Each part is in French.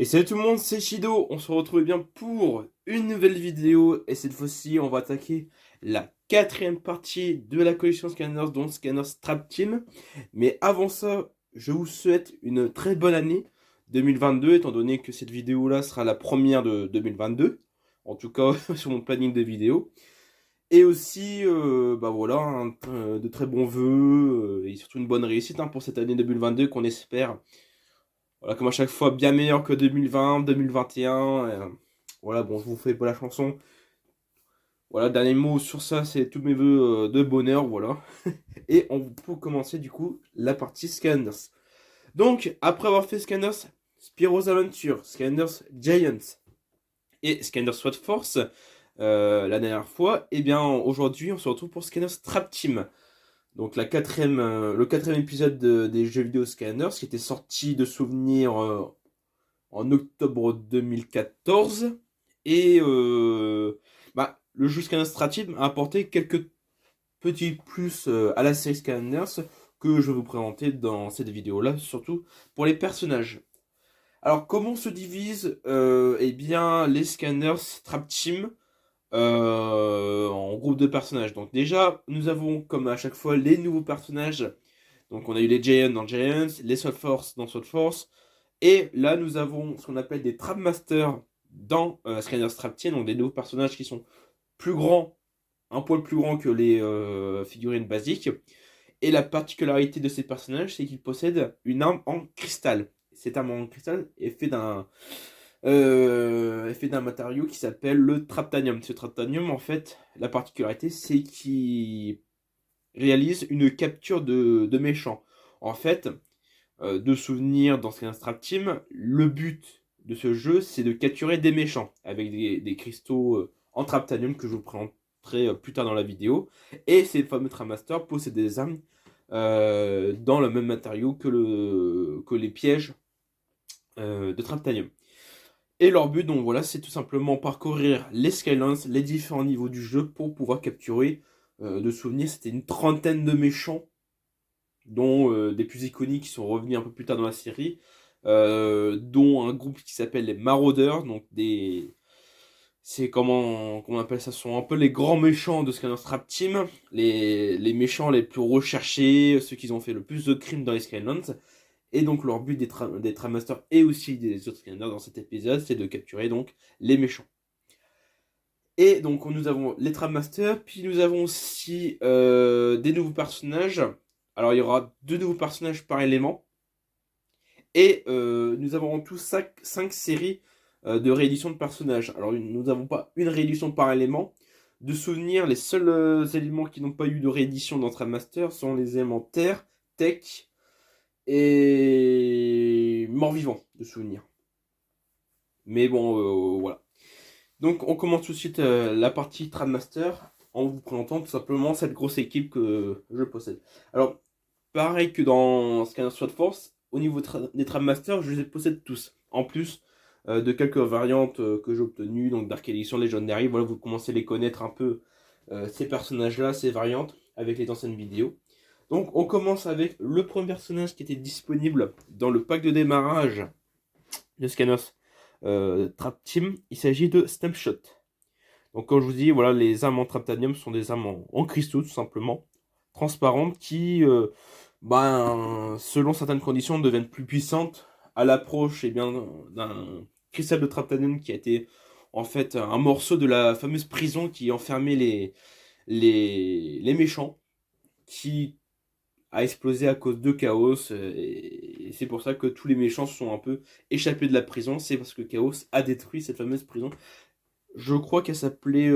Et salut tout le monde, c'est Shido, on se retrouve bien pour une nouvelle vidéo et cette fois-ci on va attaquer la quatrième partie de la collection Scanners, donc Scanners Trap Team. Mais avant ça, je vous souhaite une très bonne année 2022 étant donné que cette vidéo-là sera la première de 2022, en tout cas sur mon planning de vidéos. Et aussi, bah voilà, de très bons vœux et surtout une bonne réussite pour cette année 2022 qu'on espère. Voilà, comme à chaque fois, bien meilleur que 2020, 2021. Voilà, bon, je vous fais pas la chanson. Voilà, dernier mot sur ça, c'est tous mes voeux de bonheur, voilà. Et on peut commencer du coup la partie Scanners. Donc, après avoir fait Scanners Spyro's Adventure, Scanners Giants et Scanners SWAT Force la dernière fois, et bien aujourd'hui on se retrouve pour Scanners Trap Team. Donc le quatrième épisode des jeux vidéo Scanners qui était sorti de souvenirs en octobre 2014. Et le jeu Scanners Strategy a apporté quelques petits plus à la série Scanners que je vais vous présenter dans cette vidéo-là, surtout pour les personnages. Alors, comment se divise eh bien, les Scanners Trap Team en groupe de personnages? Donc déjà, nous avons, comme à chaque fois, les nouveaux personnages. Donc on a eu les Giants dans Giants, les Sword Force dans Sword Force, et là, nous avons ce qu'on appelle des Trap Masters dans Scanners Trap Team, donc des nouveaux personnages qui sont plus grands, un poil plus grands que les figurines basiques. Et la particularité de ces personnages, c'est qu'ils possèdent une arme en cristal. Cette arme en cristal est fait d'un matériau qui s'appelle le Traptanium. Ce Traptanium, en fait, la particularité, c'est qu'il réalise une capture de méchants. En fait, de souvenirs dans Scanners Trap Team, le but de ce jeu, c'est de capturer des méchants avec des cristaux en Traptanium que je vous présenterai plus tard dans la vidéo. Et ces fameux Trapmasters possèdent des armes dans le même matériau que les pièges de Traptanium. Et leur but, donc voilà, c'est tout simplement parcourir les Skylines, les différents niveaux du jeu pour pouvoir capturer de souvenirs. C'était une trentaine de méchants dont des plus iconiques qui sont revenus un peu plus tard dans la série, dont un groupe qui s'appelle les Marauders, donc des... C'est comment on appelle ça, ce sont un peu les grands méchants de Skyners Trap Team, les méchants les plus recherchés, ceux qui ont fait le plus de crimes dans les Skylands. Et donc leur but des Tramasters et aussi des autres Skylanders dans cet épisode, c'est de capturer donc les méchants. Et donc nous avons les Tramasters, puis nous avons aussi des nouveaux personnages. Alors il y aura deux nouveaux personnages par élément. Et nous avons en tout 5 séries de réédition de personnages. Alors nous n'avons pas une réédition par élément. De souvenir, les seuls éléments qui n'ont pas eu de réédition dans Trammaster sont les éléments Terre, Tech et Mort-Vivant, de souvenir. Mais bon, voilà. Donc on commence tout de suite la partie Trammaster en vous présentant tout simplement cette grosse équipe que je possède. Alors, pareil que dans Scanner Sword Force, au niveau des Trammasters, je les possède tous. En plus de quelques variantes que j'ai obtenues, donc Dark Edition, Legendary, voilà, vous commencez à les connaître un peu, ces personnages-là, ces variantes, avec les anciennes vidéos. Donc on commence avec le premier personnage qui était disponible dans le pack de démarrage de Scanners Trap Team. Il s'agit de Snapshot. Donc comme je vous dis, voilà, les armes en Traptanium sont des armes en cristaux tout simplement, transparentes qui, selon certaines conditions, deviennent plus puissantes à l'approche d'un cristal de Traptanium qui a été en fait un morceau de la fameuse prison qui enfermait les méchants, qui a explosé à cause de Chaos, et c'est pour ça que tous les méchants se sont un peu échappés de la prison, c'est parce que Chaos a détruit cette fameuse prison. Je crois qu'elle s'appelait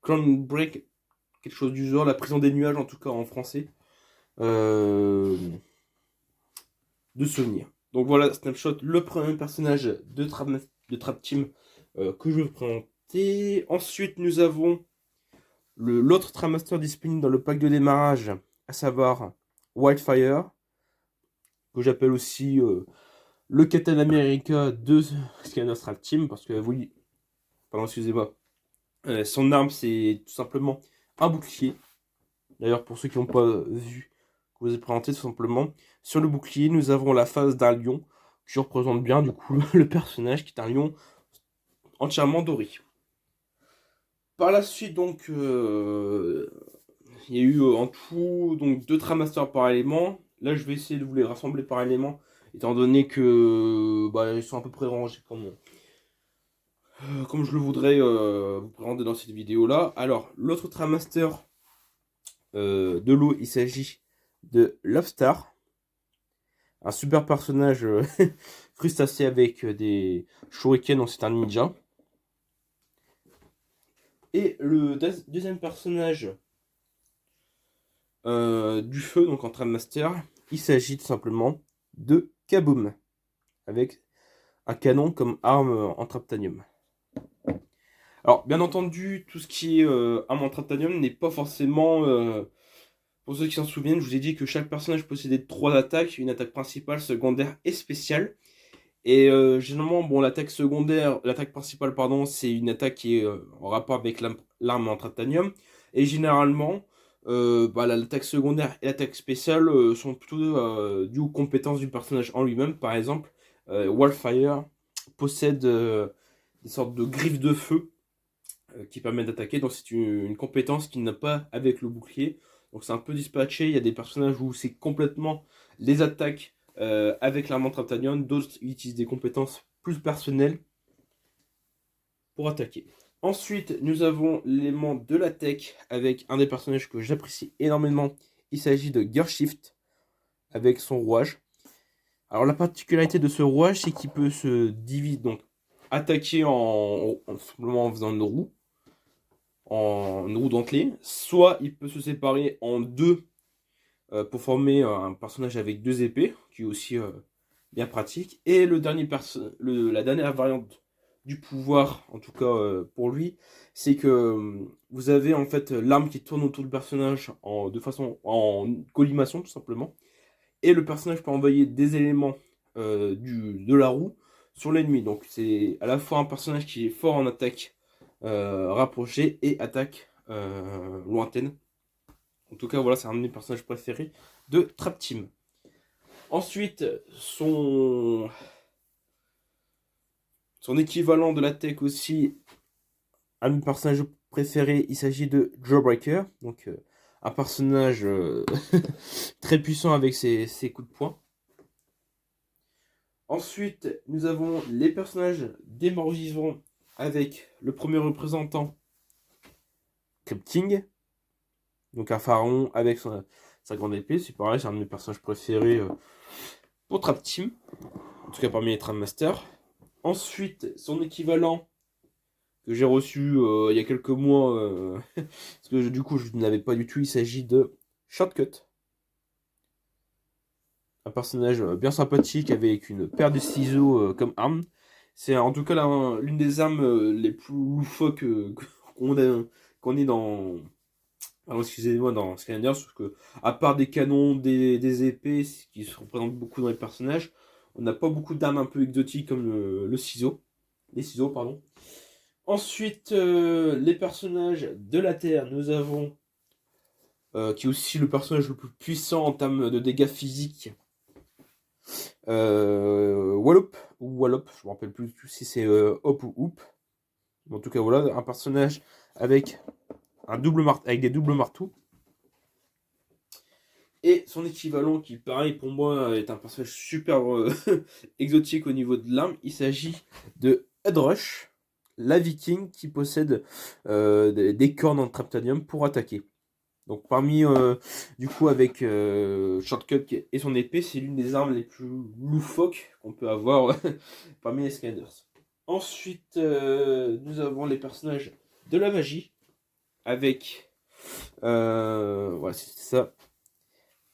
Crown Break, quelque chose du genre, la prison des nuages en tout cas en français, euh, de souvenir. Donc voilà, Snapshot, le premier personnage de Trap Team que je vais vous présenter. Ensuite, nous avons l'autre Trapmaster disponible dans le pack de démarrage, à savoir Wildfire, que j'appelle aussi le Captain America de Scanners Trap Team, parce que oui, pardon, excusez-moi, son arme c'est tout simplement un bouclier. D'ailleurs, pour ceux qui n'ont pas vu, que je vous ai présenté tout simplement. Sur le bouclier, nous avons la face d'un lion qui représente bien du coup le personnage qui est un lion entièrement doré. Par la suite, donc, il y a eu en tout donc 2 Tramasters par élément. Là, je vais essayer de vous les rassembler par élément, étant donné que bah, ils sont à peu près rangés comme je le voudrais vous présenter dans cette vidéo-là. Alors, l'autre Tramaster de l'eau, il s'agit de Lobstar, un super personnage crustacé avec des shurikens, donc c'est un ninja. Et le deuxième personnage du feu, donc en Trammaster, il s'agit tout simplement de Kaboom, avec un canon comme arme en Traptanium. Alors, bien entendu, tout ce qui est arme en Traptanium n'est pas forcément... pour ceux qui s'en souviennent, je vous ai dit que chaque personnage possédait 3 attaques, une attaque principale, secondaire et spéciale. Et généralement, bon, l'attaque principale, pardon, c'est une attaque qui est en rapport avec l'arme en Traptanium. Et généralement, bah, l'attaque secondaire et l'attaque spéciale sont plutôt dues aux compétences du personnage en lui-même. Par exemple, Wildfire possède des sortes de griffes de feu qui permettent d'attaquer. Donc c'est une compétence qu'il n'a pas avec le bouclier. Donc c'est un peu dispatché. Il y a des personnages où c'est complètement les attaques avec l'arme Traptanium. D'autres utilisent des compétences plus personnelles pour attaquer. Ensuite, nous avons l'élément de la tech avec un des personnages que j'apprécie énormément. Il s'agit de Gearshift avec son rouage. Alors la particularité de ce rouage, c'est qu'il peut se diviser, donc attaquer simplement en faisant une roue dentelée, soit il peut se séparer en deux pour former un personnage avec 2 épées, qui est aussi bien pratique. Et la dernière variante du pouvoir, en tout cas pour lui, c'est que vous avez en fait l'arme qui tourne autour du personnage en collimation tout simplement, et le personnage peut envoyer des éléments de la roue sur l'ennemi. Donc c'est à la fois un personnage qui est fort en attaque rapprochée et attaque lointaine. En tout cas, voilà, c'est un de mes personnages préférés de Trap Team. Ensuite, son équivalent de la tech aussi, un de mes personnages préférés, il s'agit de Jawbreaker. Donc, un personnage très puissant avec ses coups de poing. Ensuite, nous avons les personnages des morts vivants avec le premier représentant, Crypting. Donc un pharaon avec sa grande épée, c'est pareil, c'est un de mes personnages préférés pour Trap Team, en tout cas parmi les Trap Masters. Ensuite, son équivalent que j'ai reçu il y a quelques mois, parce que du coup je ne l'avais pas du tout, il s'agit de Shortcut. Un personnage bien sympathique avec une paire de ciseaux comme arme. C'est en tout cas l'une des armes les plus loufoques qu'on ait dans... Alors, excusez-moi, dans Skylanders, parce que, à part des canons, des épées, qui se représentent beaucoup dans les personnages, on n'a pas beaucoup d'armes un peu exotiques comme le ciseau. Les ciseaux, pardon. Ensuite, les personnages de la Terre, nous avons, qui est aussi le personnage le plus puissant en termes de dégâts physiques, Wallop, ou Wallop, je me rappelle plus si c'est Hop ou Hoop. En tout cas, voilà, un personnage avec avec des doubles marteaux. Et son équivalent, qui pareil pour moi est un personnage super exotique au niveau de l'arme, il s'agit de Headrush, la viking qui possède des cornes en Traptanium pour attaquer. Donc parmi, du coup avec Shortcut et son épée, c'est l'une des armes les plus loufoques qu'on peut avoir parmi les Skylanders. Ensuite, nous avons les personnages de la magie, avec, voilà, c'est ça,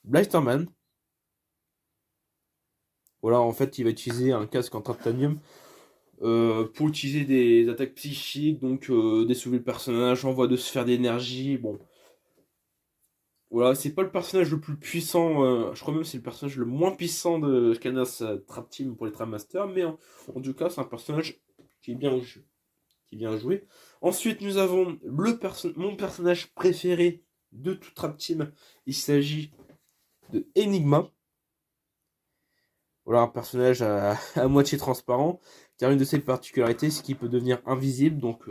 Blasterman. Voilà, en fait, il va utiliser un casque en Traptanium pour utiliser des attaques psychiques, donc dessoulever le personnage, envoi de sphères d'énergie. Bon, voilà, c'est pas le personnage le plus puissant, je crois même que c'est le personnage le moins puissant de Skylanders Trap Team pour les Trap Masters, mais en tout cas, c'est un personnage qui est bien joué. Ensuite, nous avons mon personnage préféré de tout Trap Team. Il s'agit de Enigma. Voilà, un personnage à moitié transparent, car une de ses particularités, c'est qu'il peut devenir invisible, donc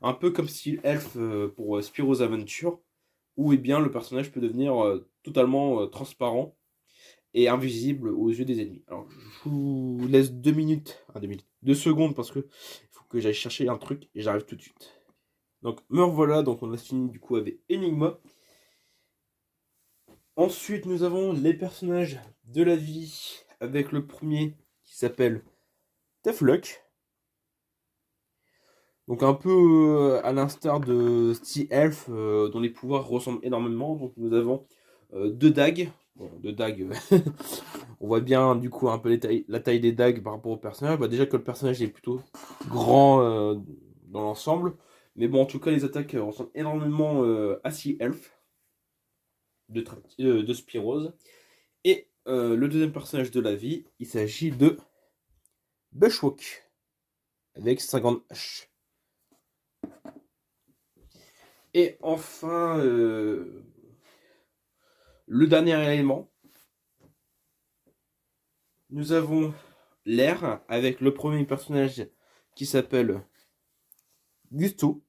un peu comme style elfe pour Spyro's Adventure, où eh bien, le personnage peut devenir totalement transparent et invisible aux yeux des ennemis. Alors, je vous laisse 2 minutes, 2 minutes, 2 secondes, parce que il faut que j'aille chercher un truc, et j'arrive tout de suite. Donc, me revoilà, donc on a fini du coup avec Enigma. Ensuite, nous avons les personnages de la vie, avec le premier qui s'appelle Tefluck. Donc un peu à l'instar de Sea Elf, dont les pouvoirs ressemblent énormément. Donc nous avons deux dagues. Bon, deux dagues, on voit bien du coup un peu la taille des dagues par rapport au personnage. Bah, déjà que le personnage est plutôt grand dans l'ensemble. Mais bon, en tout cas, les attaques ressemblent énormément à Sea Elf de Spyros. Et le deuxième personnage de la vie, il s'agit de Bushwalk, avec 50 H. Et enfin, le dernier élément, nous avons l'air, avec le premier personnage qui s'appelle Gusto,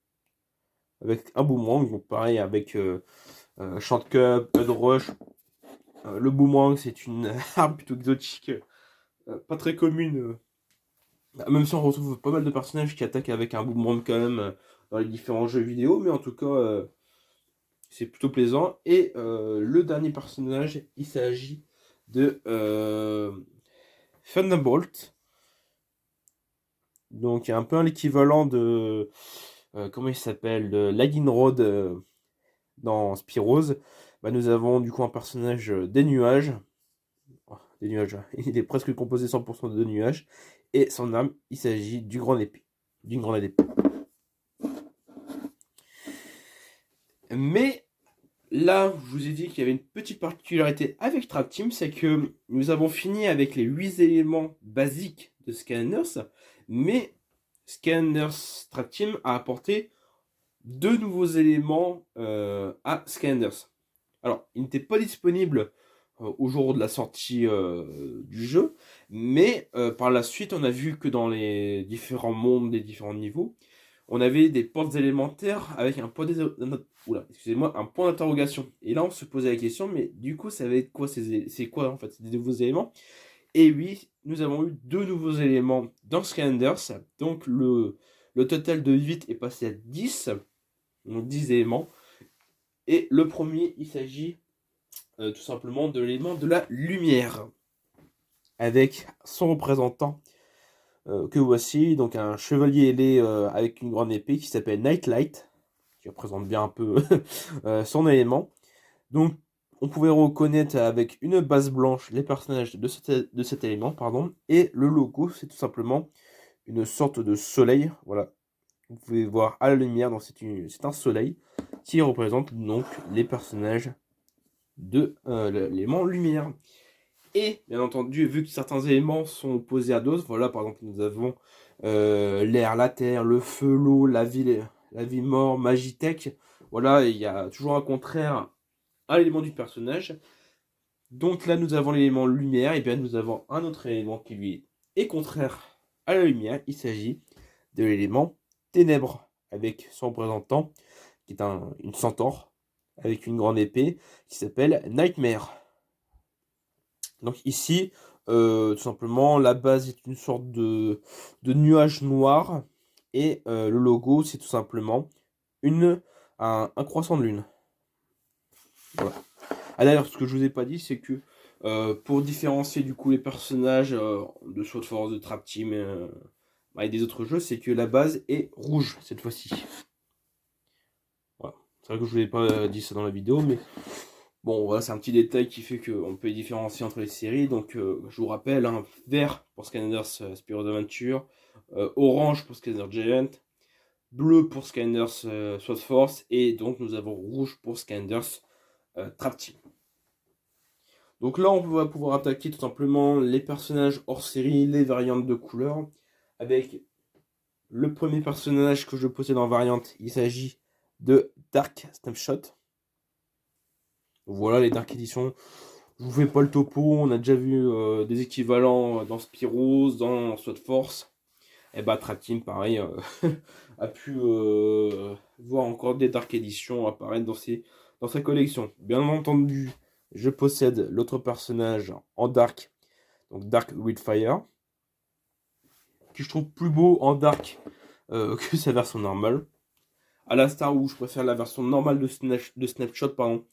avec un boomerang, donc pareil avec Shantcup, Rush. Le boomerang, c'est une arme plutôt exotique, pas très commune. Même si on retrouve pas mal de personnages qui attaquent avec un boomerang quand même dans les différents jeux vidéo, mais en tout cas, c'est plutôt plaisant. Et le dernier personnage, il s'agit de Thunderbolt. Donc, il y a un peu l'équivalent de. Comment il s'appelle, de Lightning Rod dans Spyros. Bah, nous avons du coup un personnage des nuages. Oh, des nuages, hein. Il est presque composé 100% de nuages. Et son arme, il s'agit du grand épée. D'une grande épée. Mais là, je vous ai dit qu'il y avait une petite particularité avec Trap Team, c'est que nous avons fini avec les 8 éléments basiques de Scanners, mais Scanners Trap Team a apporté 2 nouveaux éléments à Scanners. Alors, ils n'étaient pas disponibles au jour de la sortie du jeu, mais par la suite, on a vu que dans les différents mondes, des différents niveaux, on avait des portes élémentaires avec un point un point d'interrogation. Et là, on se posait la question, mais du coup, ça va être quoi c'est quoi en fait, c'est des nouveaux éléments? Et oui, nous avons eu 2 nouveaux éléments dans Scanders. Donc le total de 8 est passé à 10. Donc 10 éléments. Et le premier, il s'agit tout simplement de l'élément de la lumière. Avec son représentant que voici, donc un chevalier ailé avec une grande épée qui s'appelle Nightlight, qui représente bien un peu son élément. Donc on pouvait reconnaître avec une base blanche les personnages de cet élément, pardon, et le logo c'est tout simplement une sorte de soleil, voilà. Vous pouvez voir à la lumière, donc c'est un soleil qui représente donc les personnages de l'élément lumière. Et bien entendu, vu que certains éléments sont opposés à d'autres, voilà, par exemple, nous avons l'air, la terre, le feu, l'eau, la vie mort, Magitech. Voilà, il y a toujours un contraire à l'élément du personnage. Donc là, nous avons l'élément lumière, et bien nous avons un autre élément qui lui est contraire à la lumière. Il s'agit de l'élément ténèbres, avec son représentant, qui est une centaure, avec une grande épée, qui s'appelle Nightmare. Donc ici, tout simplement, la base est une sorte de nuage noir. Et le logo, c'est tout simplement un croissant de lune. Voilà. Ah d'ailleurs, ce que je vous ai pas dit, c'est que pour différencier du coup les personnages de Sword Force, de Trap Team et des autres jeux, c'est que la base est rouge cette fois-ci. Voilà. C'est vrai que je vous ai pas dit ça dans la vidéo, mais bon, voilà, c'est un petit détail qui fait qu'on peut différencier entre les séries. Donc, je vous rappelle, hein, vert pour Scanners Spyro's Adventure, orange pour Scanners Giant, bleu pour Scanners Sword Force, et donc nous avons rouge pour Scanners Trap Team. Donc là, on va pouvoir attaquer tout simplement les personnages hors série, les variantes de couleurs, avec le premier personnage que je possède en variante. Il s'agit de Dark Snapshot. Voilà les Dark Edition. Je vous fais pas le topo, on a déjà vu des équivalents dans Spyros, dans SWAT Force. Et bah Trap Team, pareil, a pu voir encore des Dark Editions apparaître dans sa collection. Bien entendu, je possède l'autre personnage en Dark, donc Dark Wildfire, qui je trouve plus beau en Dark que sa version normale. À l'instar où je préfère la version normale de Snapshot, pardon,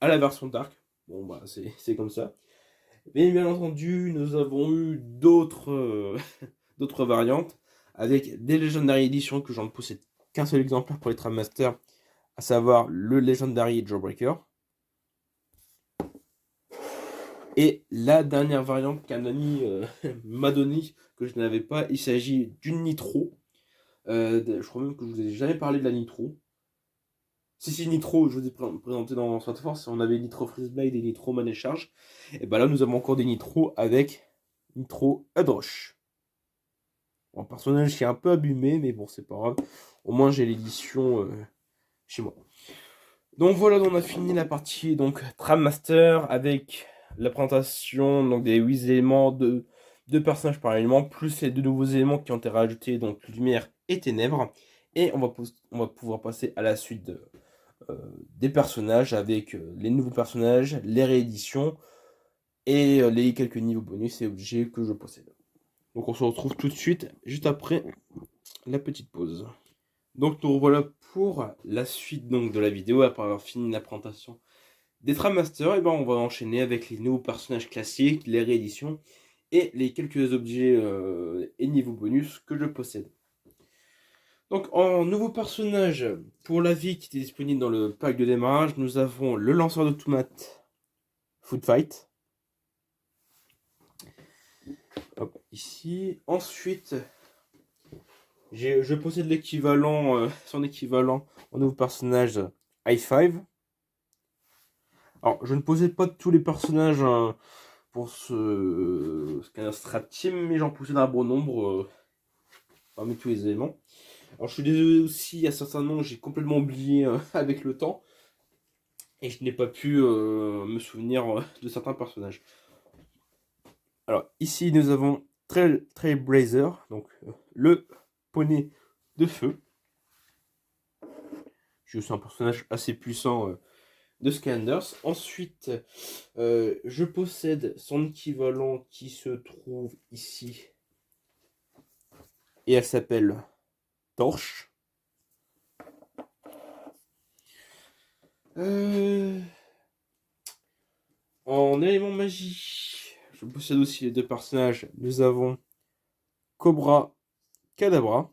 à la version Dark. Bon bah c'est comme ça. Mais bien entendu, nous avons eu d'autres d'autres variantes avec des Legendary Editions que j'en possède qu'un seul exemplaire pour les Trammaster, à savoir le Legendary Jawbreaker. Et la dernière variante qu'un ami m'a donnée, que je n'avais pas, il s'agit d'une Nitro. Je crois même que je vous ai jamais parlé de la Nitro. Si, Nitro, je vous ai présenté dans SWAT Force, on avait Nitro Freeze Blade et Nitro Manée Charge. Et bah là, nous avons encore des Nitro avec Nitro Headrush. Un personnage qui est un peu abîmé, mais bon, c'est pas grave. Au moins, j'ai l'édition chez moi. Donc voilà, on a fini la partie donc Tram Master avec la présentation donc, des 8 éléments de personnages par élément, plus les 2 nouveaux éléments qui ont été rajoutés, donc lumière et ténèbres. Et on va pouvoir passer à la suite des personnages avec les nouveaux personnages, les rééditions et les quelques niveaux bonus et objets que je possède. Donc on se retrouve tout de suite, juste après la petite pause. Donc nous revoilà pour la suite donc, de la vidéo, après avoir fini la présentation des Tram Masters, et ben on va enchaîner avec les nouveaux personnages classiques, les rééditions et les quelques objets et niveaux bonus que je possède. Donc en nouveau personnage, pour la vie qui était disponible dans le pack de démarrage, nous avons le lanceur d'automates Food Fight. Hop, ici. Ensuite, je possède l'équivalent, son équivalent en nouveau personnage i5. Alors, je ne possède pas tous les personnages pour ce scanner Strat Team, mais j'en possède un bon nombre parmi tous les éléments. Alors, je suis désolé aussi, à certains noms, j'ai complètement oublié avec le temps. Et je n'ai pas pu me souvenir de certains personnages. Alors, ici, nous avons Trailblazer, donc le poney de feu. J'ai aussi un personnage assez puissant de Scanders. Ensuite, je possède son équivalent qui se trouve ici. Et elle s'appelle Torche. En élément magie, je possède aussi les 2 personnages. Nous avons Cobra Kadabra.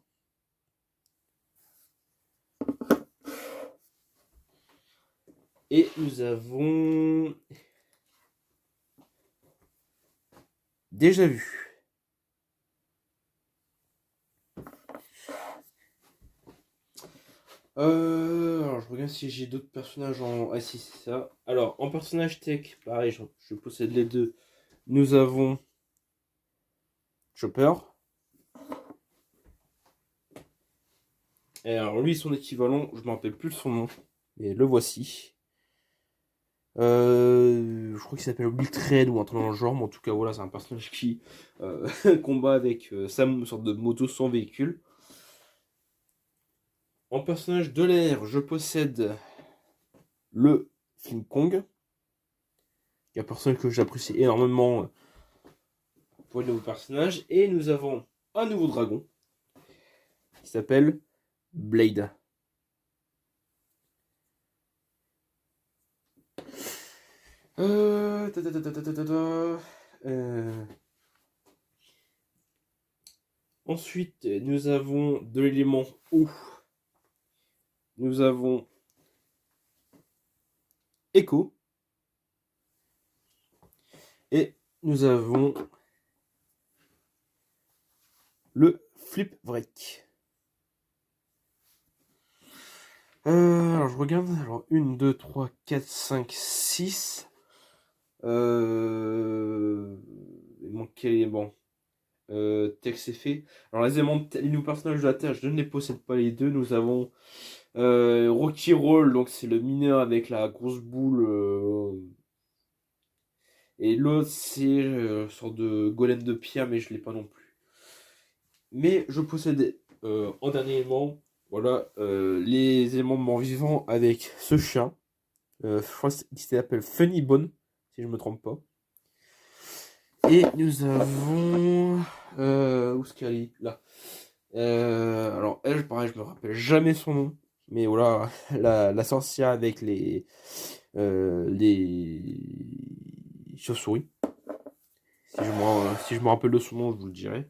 Et nous avons Déjà Vu. Alors je regarde si j'ai d'autres personnages en... Ah si, c'est ça. Alors, en personnage tech, pareil, je possède les 2. Nous avons Chopper. Et alors lui, son équivalent, je ne me rappelle plus de son nom, mais le voici. Je crois qu'il s'appelle Wiltred ou un truc dans le genre, mais en tout cas voilà, c'est un personnage qui combat avec une sorte de moto sans véhicule. En personnage de l'air, je possède le King Kong, qui est un personnage que j'apprécie énormément pour les nouveaux personnages. Et nous avons un nouveau dragon qui s'appelle Blade. Ensuite, nous avons de l'élément eau. Nous avons Echo. Et nous avons le Flip Break. Alors je regarde. Alors 1, 2, 3, 4, 5, 6. Il manquait l'élément. Texte et fait. Alors les éléments, les nouveaux personnages de la Terre, je ne les possède pas les 2. Nous avons Rocky Roll, donc c'est le mineur avec la grosse boule Et l'autre, c'est une sorte de golem de pierre, mais je l'ai pas non plus. Mais je possède en dernier élément, voilà, les éléments de mort vivant avec ce chien. Je crois qu'il s'appelle Funny Bone, si je me trompe pas. Et nous avons... où est-ce qu'elle est? Là. Alors elle, pareil, je me rappelle jamais son nom. Mais voilà, la sorcière avec les chauves-souris. Si je me rappelle de son nom, je vous le dirai.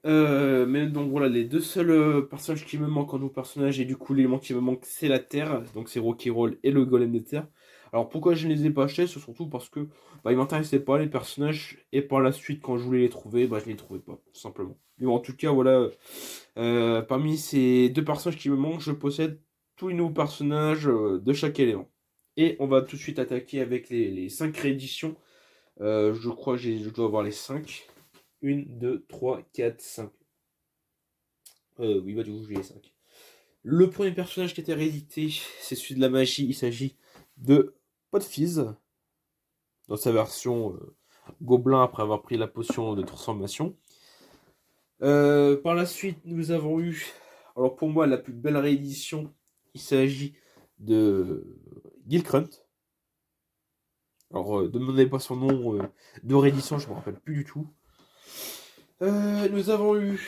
Mais donc voilà, les deux seuls personnages qui me manquent en nouveau personnage, et du coup l'élément qui me manque c'est la terre, donc c'est Rock'n'Roll et le golem de terre. Alors pourquoi je ne les ai pas achetés? C'est surtout parce que ils m'intéressaient pas les personnages, et par la suite quand je voulais les trouver, je les trouvais pas, tout simplement. Mais bon, en tout cas voilà, parmi ces deux personnages qui me manquent, je possède tous les nouveaux personnages de chaque élément. Et on va tout de suite attaquer avec les 5 rééditions. Je crois que je dois avoir les 5. 1, 2, 3, 4, 5. Oui, du coup, j'ai les 5. Le premier personnage qui était réédité, c'est celui de la magie. Il s'agit de Potfizz, dans sa version gobelin après avoir pris la potion de transformation. Par la suite, nous avons eu, alors pour moi, la plus belle réédition. Il s'agit de Gilcrunt. Alors, ne me demandez pas son nom de réédition, je ne me rappelle plus du tout. Nous avons eu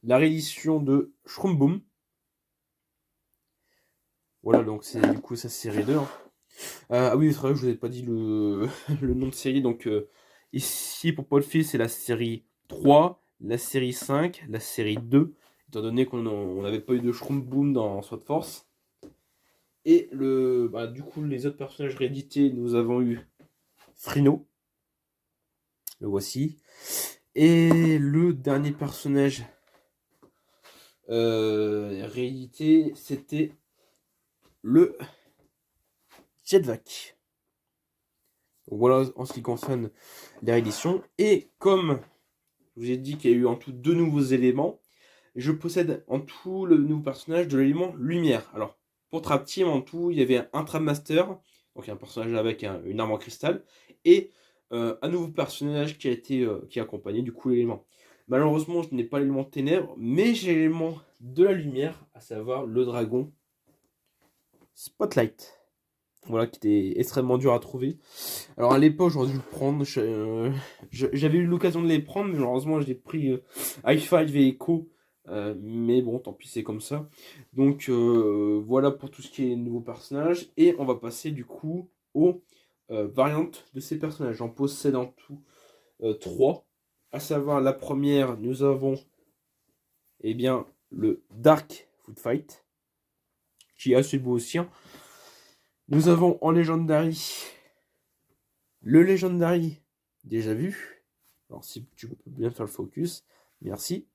la réédition de Shroomboom. Voilà, donc c'est du coup sa série 2. Ah oui, c'est vrai que je vous ai pas dit le, le nom de série. Donc ici pour Potfizz, c'est la série 3, la série 5, la série 2, étant donné qu'on n'avait pas eu de Shroomboom dans Sword Force. Et du coup, les autres personnages réédités, nous avons eu Frino. Le voici. Et le dernier personnage réédité, c'était le Jetvac. Voilà en ce qui concerne les rééditions. Et comme je vous ai dit qu'il y a eu en tout 2 nouveaux éléments, je possède en tout le nouveau personnage de l'élément lumière. Alors, pour Trap Team, en tout, il y avait un Trap Master, donc un personnage avec une arme en cristal, et un nouveau personnage qui a accompagné du coup l'élément. Malheureusement, je n'ai pas l'élément ténèbres, mais j'ai l'élément de la lumière, à savoir le dragon Spotlight. Voilà, qui était extrêmement dur à trouver. Alors à l'époque, j'aurais dû le prendre. J'avais eu l'occasion de les prendre, mais malheureusement, j'ai pris High Five et Echo. Mais bon, tant pis, c'est comme ça. Donc voilà pour tout ce qui est nouveaux personnages. Et on va passer du coup aux variantes de ces personnages. J'en possède en tout 3. À savoir, la première, nous avons le Dark Foot Fight, qui est assez beau aussi. Hein. Nous avons en Legendary le Legendary déjà vu. Alors si tu peux bien faire le focus, merci.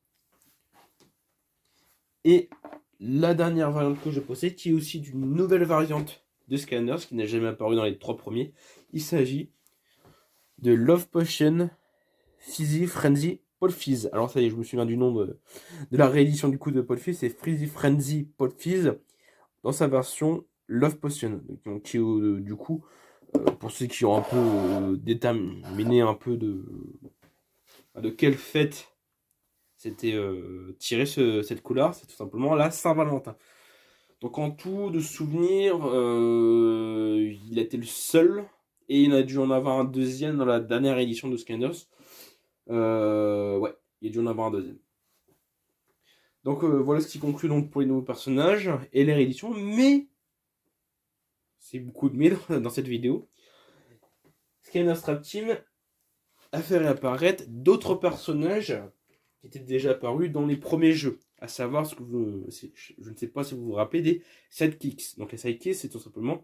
Et la dernière variante que je possède, qui est aussi d'une nouvelle variante de Scanners, qui n'a jamais apparu dans les 3 premiers. Il s'agit de Love Potion Fizzy Frenzy Potfizz. Alors ça y est, je me souviens du nom de la réédition du coup de Potfizz, c'est Fizzy Frenzy Potfizz dans sa version Love Potion. Donc qui du coup, pour ceux qui ont un peu déterminé un peu de quelle fête c'était tiré cette couleur, c'est tout simplement la Saint-Valentin. Donc en tout de souvenirs, il a été le seul, et il a dû en avoir un deuxième dans la dernière édition de Scanners. Ouais, il a dû en avoir un deuxième. Donc voilà ce qui conclut donc pour les nouveaux personnages et les rééditions, mais c'est beaucoup de mais dans cette vidéo. Scanners Trap Team a fait réapparaître d'autres personnages qui étaient déjà apparus dans les premiers jeux. À savoir, je ne sais pas si vous vous rappelez des sidekicks. Donc les sidekicks, c'est tout simplement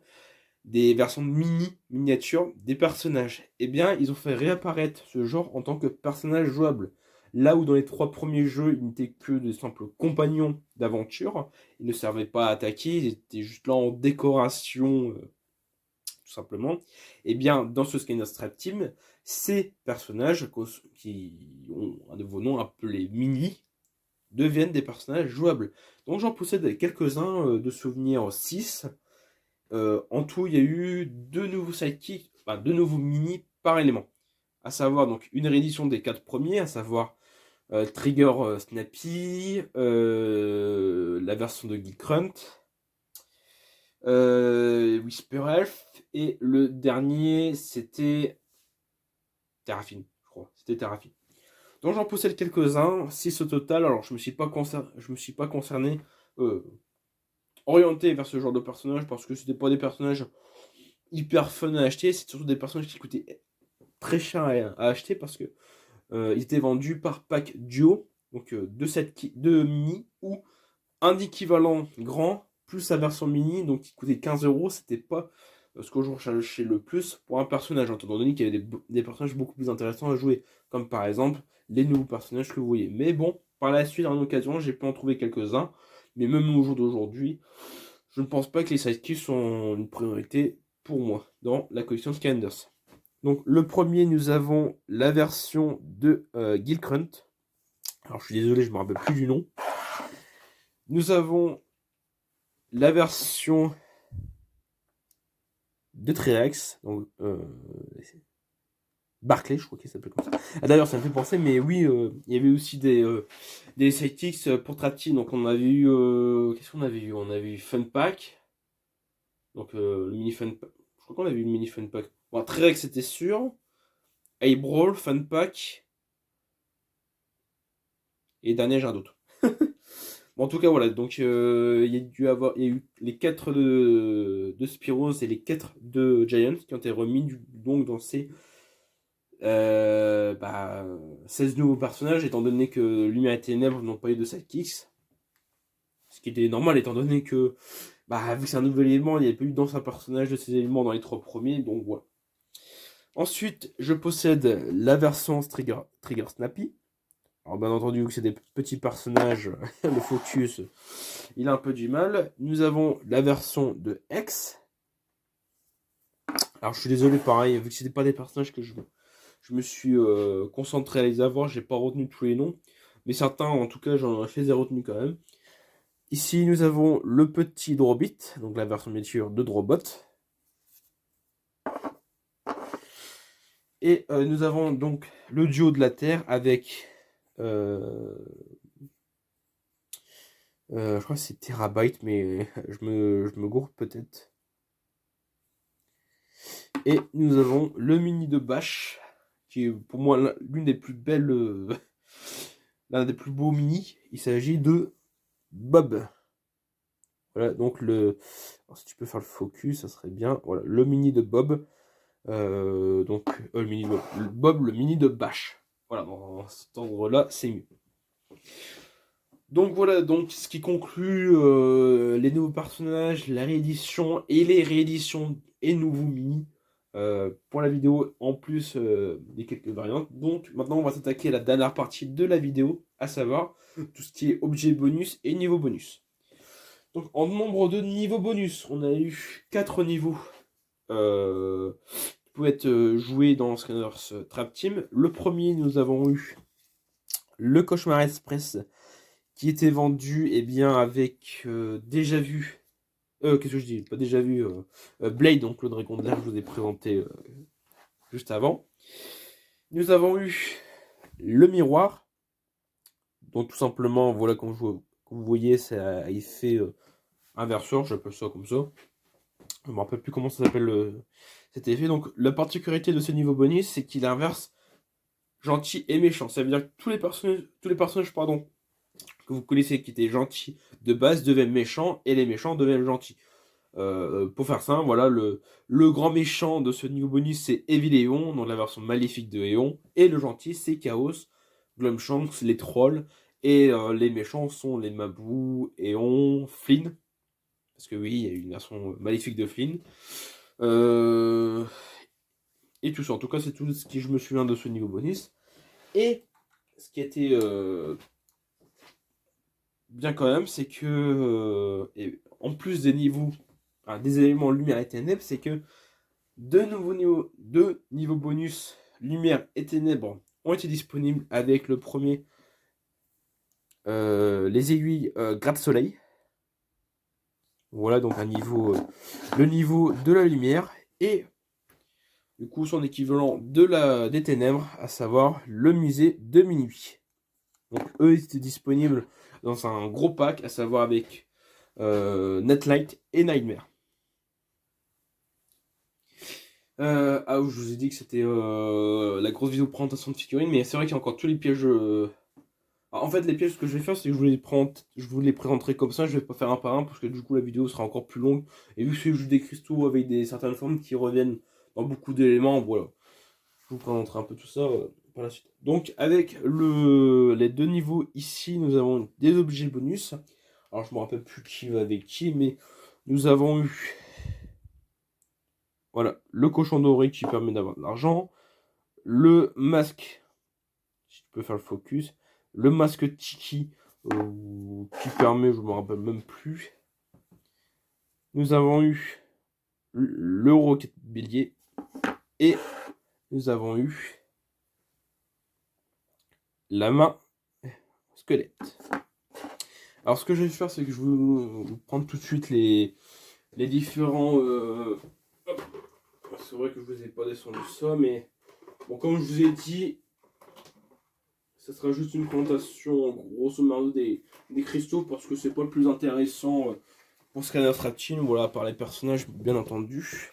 des versions miniatures des personnages. Eh bien, ils ont fait réapparaître ce genre en tant que personnage jouable. Là où dans les 3 premiers jeux, ils n'étaient que des simples compagnons d'aventure, ils ne servaient pas à attaquer, ils étaient juste là en décoration, tout simplement. Eh bien, dans ce Scanners Trap Team, ces personnages qui ont un nouveau nom appelé Mini deviennent des personnages jouables. Donc j'en possède quelques-uns de souvenirs 6. En tout, il y a eu 2 nouveaux sidekicks, enfin 2 nouveaux mini par élément. À savoir donc une réédition des 4 premiers, à savoir Trigger Snappy, la version de Geekrunt, Whisper Elf, et le dernier c'était Terrafin, je crois. C'était Terrafin. Donc j'en possède quelques-uns, 6 au total. Alors je me suis pas concerné, orienté vers ce genre de personnage parce que c'était pas des personnages hyper fun à acheter, c'est surtout des personnages qui coûtaient très cher à acheter parce que ils étaient vendus par pack duo, donc 2 mini ou un équivalent grand plus sa version mini, donc qui coûtait 15 €. C'était pas ce que je recherchais le plus pour un personnage, étant donné qu'il y avait des personnages beaucoup plus intéressants à jouer, comme par exemple les nouveaux personnages que vous voyez. Mais bon, par la suite, en occasion, j'ai pu en trouver quelques-uns, mais même au jour d'aujourd'hui, je ne pense pas que les sidekicks sont une priorité pour moi dans la collection Scanders. Donc le premier, nous avons la version de Geekrunt. Alors je suis désolé, je ne me rappelle plus du nom. Nous avons la version de Trirex, donc Barclay, je crois qu'il s'appelle comme ça. Ah, d'ailleurs, ça me fait penser, mais oui, il y avait aussi des sidekicks pour Trapteam. Donc on avait eu, qu'est-ce qu'on avait eu? On avait eu Fun Pack, donc le mini Fun Pack. Je crois qu'on avait eu le mini Fun Pack. Bon, Trirex c'était sûr. Brawl, Fun Pack. Et dernier, j'ai un doute. Bon, en tout cas, voilà. Donc, il y a eu les 4 de Spyros et les 4 de Giant qui ont été remis donc dans ces 16 nouveaux personnages, étant donné que Lumière et Ténèbres n'ont pas eu de sidekicks. Ce qui était normal, étant donné que, vu que c'est un nouvel élément, il n'y avait pas eu dans un personnage de ces éléments dans les 3 premiers, donc voilà. Ensuite, je possède la version Trigger Snappy. Alors bien entendu, vu que c'est des petits personnages, le focus, il a un peu du mal. Nous avons la version de X. Alors je suis désolé, pareil, vu que c'était pas des personnages que je me suis concentré à les avoir, j'ai pas retenu tous les noms. Mais certains, en tout cas, j'en ai fait des retenues quand même. Ici, nous avons le petit Drobit, donc la version miniature de Drobot. Et nous avons donc le duo de la Terre avec... je crois que c'est Terabyte, mais je me gourre peut-être. Et nous avons le mini de Bash, qui est pour moi l'une des plus belles, l'un des plus beaux mini. Il s'agit de Bob. Voilà, donc alors, si tu peux faire le focus, ça serait bien. Voilà, le mini de Bob. Donc, le mini de Bob, le mini de Bash. Voilà, dans cet ordre-là, c'est mieux. Donc voilà, donc ce qui conclut les nouveaux personnages, la réédition et les rééditions et nouveaux mini pour la vidéo, en plus des quelques variantes. Donc maintenant on va s'attaquer à la dernière partie de la vidéo, à savoir tout ce qui est objet bonus et niveau bonus. Donc en nombre de niveaux bonus, on a eu 4 niveaux qui pouvaient être joués dans Scanners Trap Team. Le premier, nous avons eu le Cauchemar Express, qui était vendu avec déjà vu. Qu'est-ce que je dis? Pas déjà vu. Blade, donc le dragon de l'air que je vous ai présenté juste avant. Nous avons eu le miroir. Donc tout simplement, voilà, comme vous voyez, c'est à effet inverseur, j'appelle ça comme ça. Je ne me rappelle plus comment ça s'appelle cet effet. Donc la particularité de ce niveau bonus, c'est qu'il inverse gentil et méchant. Ça veut dire que tous les personnages que vous connaissez qui étaient gentils de base deviennent méchants et les méchants deviennent gentils. Pour faire ça, voilà, le grand méchant de ce niveau bonus c'est Evil Eon, donc la version maléfique de Eon, et le gentil c'est Chaos, Glumshanks, les trolls, et les méchants sont les Mabou, Eon, Flynn, parce que oui, il y a une version maléfique de Flynn. Et tout ça, en tout cas c'est tout ce que je me souviens de ce niveau bonus. Et ce qui a été bien quand même, c'est que en plus des niveaux, des éléments lumière et ténèbres, c'est que deux niveaux bonus lumière et ténèbres ont été disponibles avec le premier, les aiguilles gratte-soleil. Voilà donc un niveau, le niveau de la lumière et du coup son équivalent des ténèbres, à savoir le musée de minuit. Donc eux ils étaient disponibles dans un gros pack, à savoir avec Netlight et Nightmare. Je vous ai dit que c'était la grosse vidéo de présentation de figurines, mais c'est vrai qu'il y a encore tous les pièges. En fait, les pièges, ce que je vais faire, c'est que je vous les présenterai comme ça. Je vais pas faire un par un parce que du coup, la vidéo sera encore plus longue. Et vu que c'est juste des cristaux avec certaines formes qui reviennent dans beaucoup d'éléments, voilà. Je vous présenterai un peu tout ça par la suite. Donc, avec les deux niveaux ici, nous avons des objets bonus. Alors, je me rappelle plus qui va avec qui, mais nous avons eu. Voilà, le cochon doré qui permet d'avoir de l'argent. Le masque, si tu peux faire le focus. Le masque Tiki qui permet, je me rappelle même plus. Nous avons eu le roquette bélier. Et nous avons eu la main squelette. Alors ce que je vais faire, c'est que je vais vous prendre tout de suite les différents... C'est vrai que je vous ai pas descendu ça, mais bon, comme je vous ai dit, ça sera juste une présentation grosso modo des cristaux parce que c'est pas le plus intéressant pour Scanner Stratine, voilà, par les personnages bien entendu.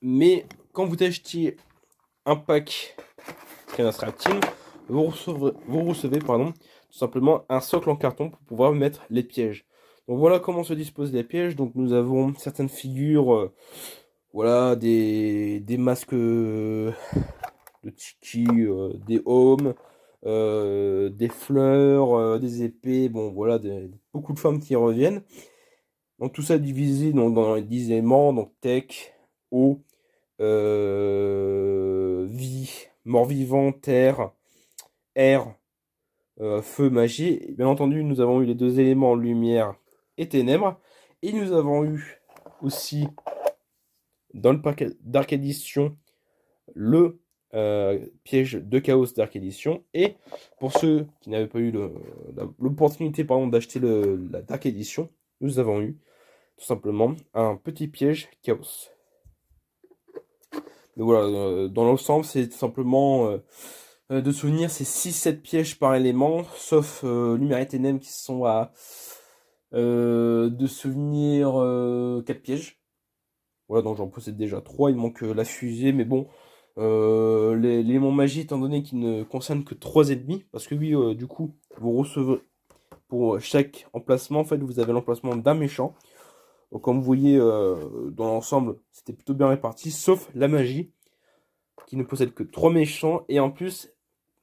Mais quand vous achetez un pack Scanner Stratine, vous recevez tout simplement un socle en carton pour pouvoir mettre les pièges. Donc voilà comment se disposent les pièges. Donc nous avons certaines figures, voilà, des masques de Tiki, des hommes, des fleurs, des épées, bon voilà, beaucoup de formes qui reviennent. Donc tout ça divisé dans les 10 éléments, donc tech, eau, vie, mort-vivant, terre, air, feu, magie. Et bien entendu, nous avons eu les deux éléments lumière et ténèbres. Et nous avons eu aussi dans le pack Dark Edition le piège de chaos Dark Edition. Et pour ceux qui n'avaient pas eu l'opportunité d'acheter la Dark Edition, nous avons eu tout simplement un petit piège chaos. Donc voilà, dans l'ensemble, c'est tout simplement de souvenir, c'est 6-7 pièges par élément, sauf lumière et ténèbres qui sont à de souvenir 4 pièges. Voilà, donc j'en possède déjà 3, il manque la fusée, mais bon, l'élément magie, étant donné qu'il ne concerne que 3 ennemis, parce que oui, du coup, vous recevez pour chaque emplacement, en fait, vous avez l'emplacement d'un méchant. Donc, comme vous voyez, dans l'ensemble, c'était plutôt bien réparti, sauf la magie, qui ne possède que 3 méchants, et en plus,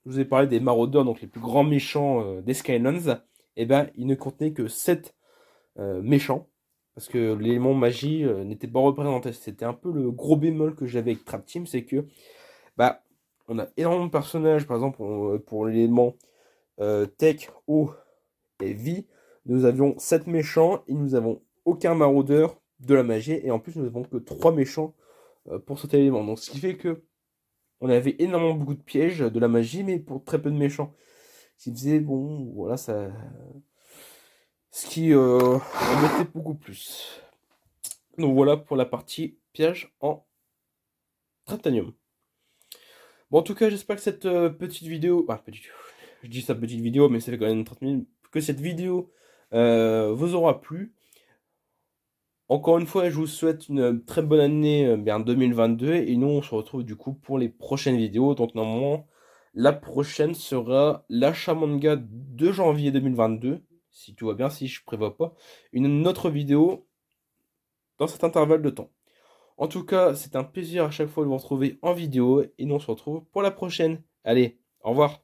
je vous ai parlé des maraudeurs, donc les plus grands méchants des Skylands, et ben, ils ne contenaient que 7 méchants, parce que l'élément magie n'était pas représenté. C'était un peu le gros bémol que j'avais avec Trap Team, c'est que bah on a énormément de personnages, par exemple pour l'élément tech, eau et vie, nous avions 7 méchants et nous avons aucun maraudeur de la magie, et en plus nous avons que 3 méchants pour cet élément. Donc ce qui fait que on avait énormément beaucoup de pièges de la magie, mais pour très peu de méchants. Ce qui faisait, bon, voilà, ça. Ce qui embêtait beaucoup plus. Donc voilà pour la partie piège en Traptanium. Bon, en tout cas, j'espère que cette petite vidéo. Je dis ça petite vidéo, mais ça fait quand même 30 minutes. Que cette vidéo vous aura plu. Encore une fois, je vous souhaite une très bonne année 2022. Et nous, on se retrouve du coup pour les prochaines vidéos. Donc, normalement, la prochaine sera l'achat manga de janvier 2022. Si tout va bien, si je prévois pas une autre vidéo dans cet intervalle de temps. En tout cas, c'est un plaisir à chaque fois de vous retrouver en vidéo et nous on se retrouve pour la prochaine. Allez, au revoir.